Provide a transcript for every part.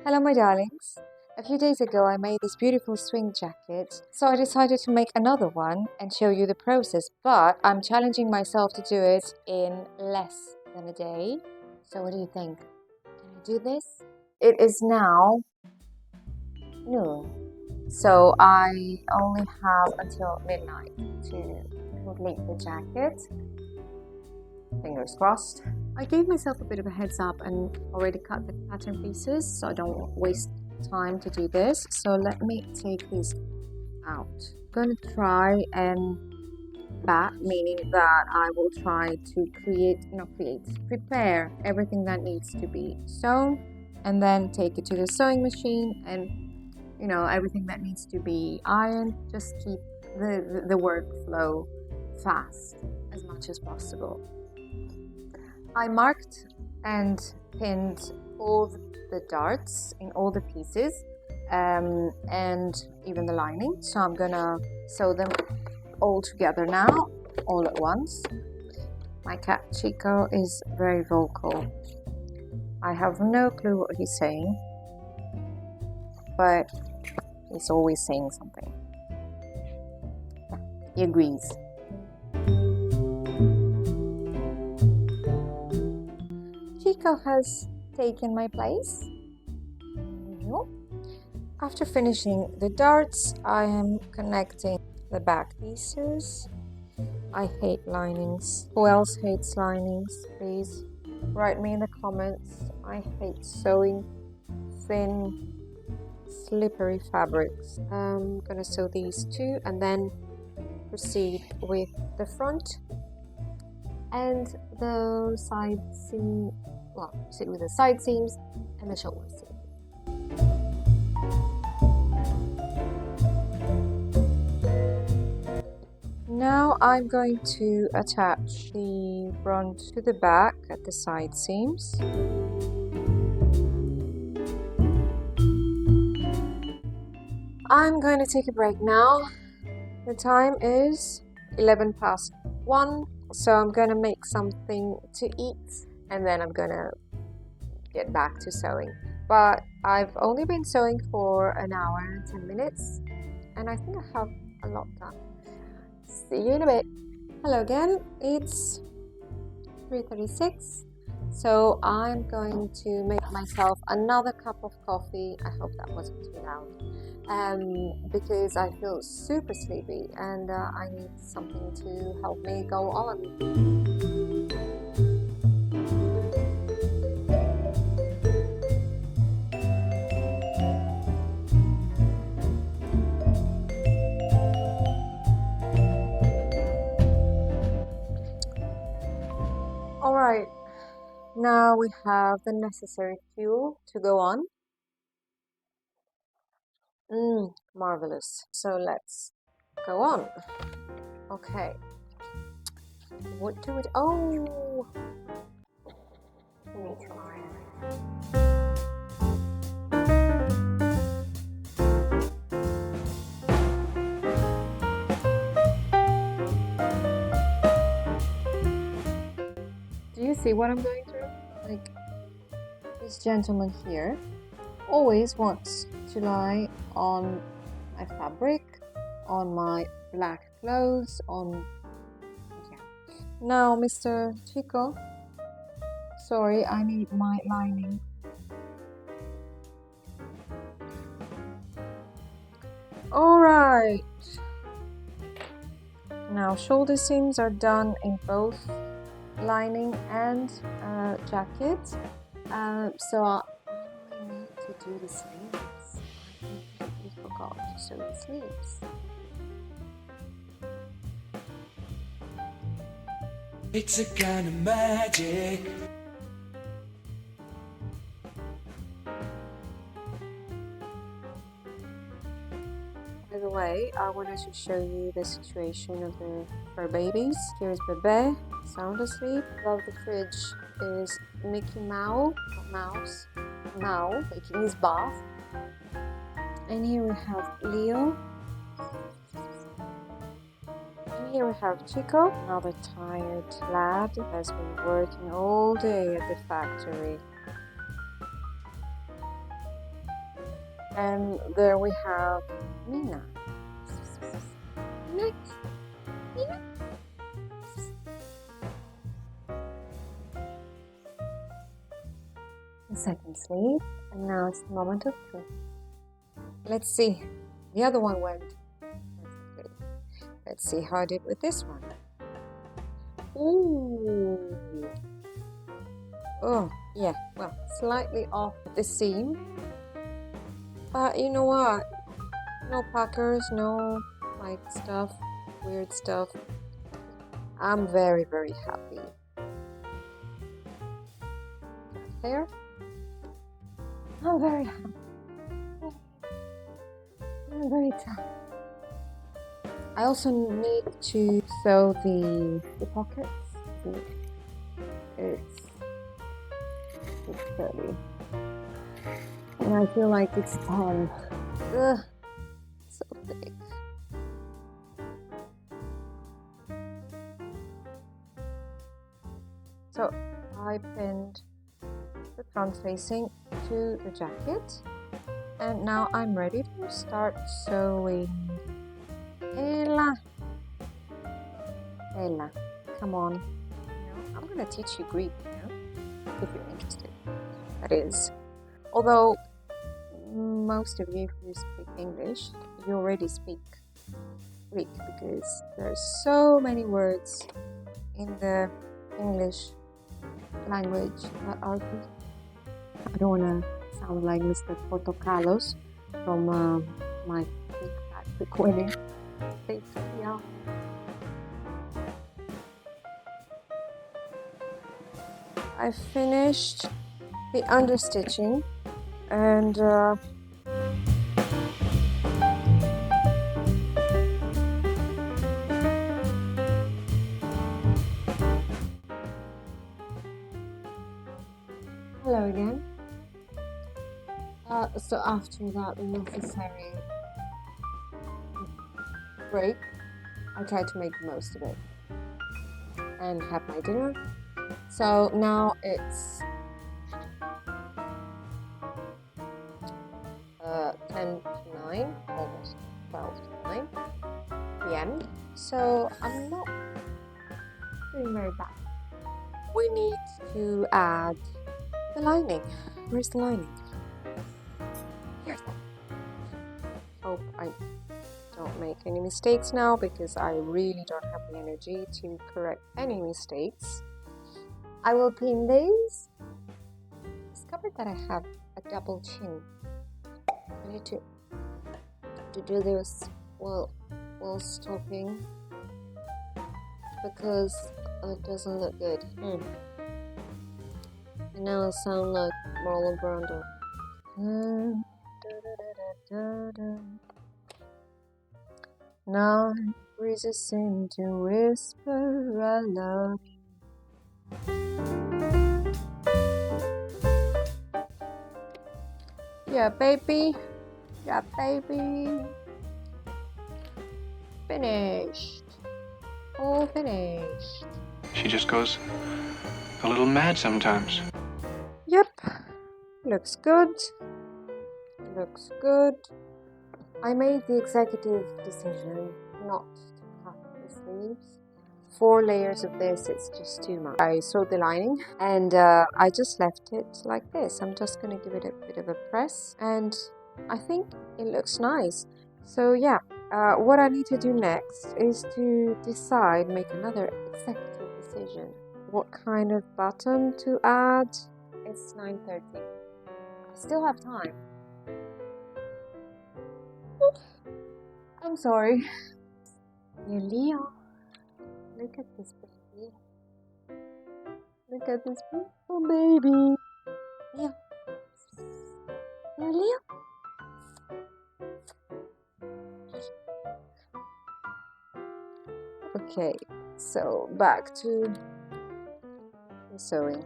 Hello my darlings. A few days ago I made this beautiful swing jacket, so I decided to make another one and show you the process, but I'm challenging myself to do it in less than a day. So what do you think? Can I do this? It is now noon, so I only have until midnight to complete the jacket. Fingers crossed. I gave myself a bit of a heads up and already cut the pattern pieces so I don't waste time to do this. So let me take these out. I'm going to try and meaning that I will try to prepare everything that needs to be sewn and then take it to the sewing machine and everything that needs to be ironed. Just keep the workflow fast as much as possible. I marked and pinned all the darts in all the pieces and even the lining. So I'm gonna sew them all together now, all at once. My cat Chico is very vocal. I have no clue what he's saying, but he's always saying something. He agrees. Chico has taken my place. After finishing the darts, I am connecting the back pieces. I hate linings. Who else hates linings? Please write me in the comments. I hate sewing thin, slippery fabrics. I'm gonna sew these two and then proceed with the front and the side seam. Well, proceed with the side seams and the shoulder seam. Now I'm going to attach the front to the back at the side seams. I'm going to take a break now. The time is 1:11, so I'm going to make something to eat and then I'm going to get back to sewing. But I've only been sewing for an hour and 10 minutes and I think I have a lot done. See you in a bit. Hello again, it's 3:36, so I'm going to make myself another cup of coffee. I hope that wasn't too loud, because I feel super sleepy and I need something to help me go on. Alright, now we have the necessary fuel to go on. Marvelous. So let's go on. Okay. What do we do? Oh! We need to iron. Do you see what I'm going through? Like, this gentleman here always wants to lie on my fabric, on my black clothes, Now, Mr. Chico, sorry, I need my lining. Alright. Now, shoulder seams are done in both lining and jacket. So I need to do the sleeves. I completely forgot to sew the sleeves. It's a kind of magic. By the way, I wanted to show you the situation of the fur babies. Here's Bebe, sound asleep. Above the fridge is Mickey Mouse, Mao, taking his bath. And here we have Leo. And here we have Chico, another tired lad who has been working all day at the factory. And there we have Mina. Next. Mina. The second sleeve, and now it's the moment of truth. Let's see. The other one went perfectly. Let's see how I did with this one. Ooh. Oh, yeah, well, slightly off the seam. But you know what? No puckers, no like stuff, weird stuff. I'm very, very happy. There. I'm very happy. I'm very tired. I also need to sew the pockets. It's dirty. And I feel like it's time. Ugh, so thick. So I pinned the front facing to the jacket, and now I'm ready to start sewing. Ella, come on. I'm gonna teach you Greek now, if you're interested. That is, although most of you who speak English, you already speak Greek because there's so many words in the English language that are Greek. I don't want to sound like Mr. Portocalos from my Big Fat Quick Winning. Yeah. I finished the understitching and hello again. So after that necessary break, I tried to make the most of it and have my dinner. So now it's 10 to 9, almost 12 to 9 p.m. So I'm not doing very bad. We need to add the lining. Where's the lining? Here's that. Hope I don't make any mistakes now because I really don't have the energy to correct any mistakes. I will pin these. Discovered that I have a double chin. I need to do this while stopping because it doesn't look good. And now I sound like Marlon Brando. Night breezes seem to whisper I love you. Yeah, baby. Yeah, baby. Finished. All finished. She just goes a little mad sometimes. Yep. Looks good. Looks good. I made the executive decision not to cut the sleeves. 4 layers of this, it's just too much. I sewed the lining and I just left it like this. I'm just going to give it a bit of a press and I think it looks nice. So yeah, what I need to do next is to decide, make another executive decision. What kind of button to add? It's 9:30. I still have time. I'm sorry. Yeah, Leo. Look at this baby. Look at this beautiful baby. Leo. Yeah, Leo. Okay, so back to the sewing.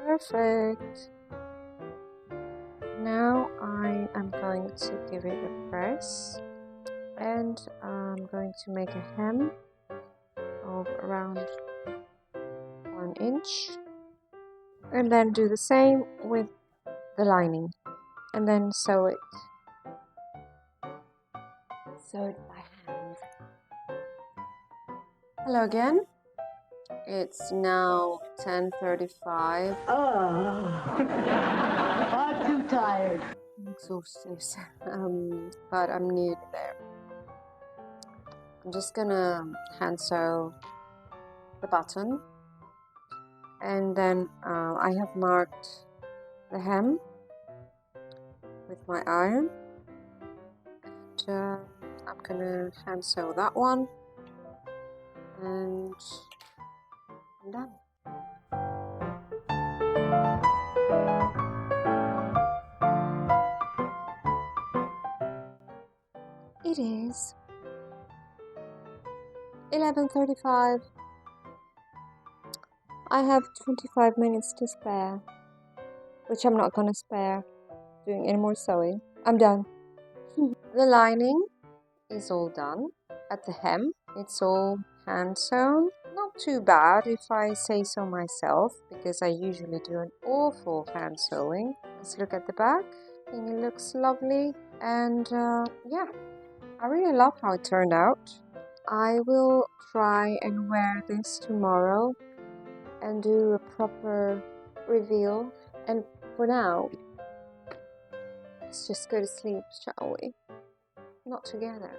Perfect. Now I am going to give it a press and I'm going to make a hem of around 1 inch And then do the same with the lining. And then sew it. Sew it by hand. Hello again. It's now 10:35. I'm too tired. I'm exhausted, but I'm nearly there. I'm just gonna hand sew the button, and then I have marked the hem with my iron, and I'm gonna hand sew that one, and I'm done. It is 11:35. I have 25 minutes to spare, which I'm not gonna spare doing any more sewing. I'm done. The lining is all done. At the hem, it's all hand sewn. Not too bad if I say so myself, because I usually do an awful hand sewing. Let's look at the back. I think it looks lovely, and yeah, I really love how it turned out. I will try and wear this tomorrow and do a proper reveal. And for now, let's just go to sleep, shall we? Not together.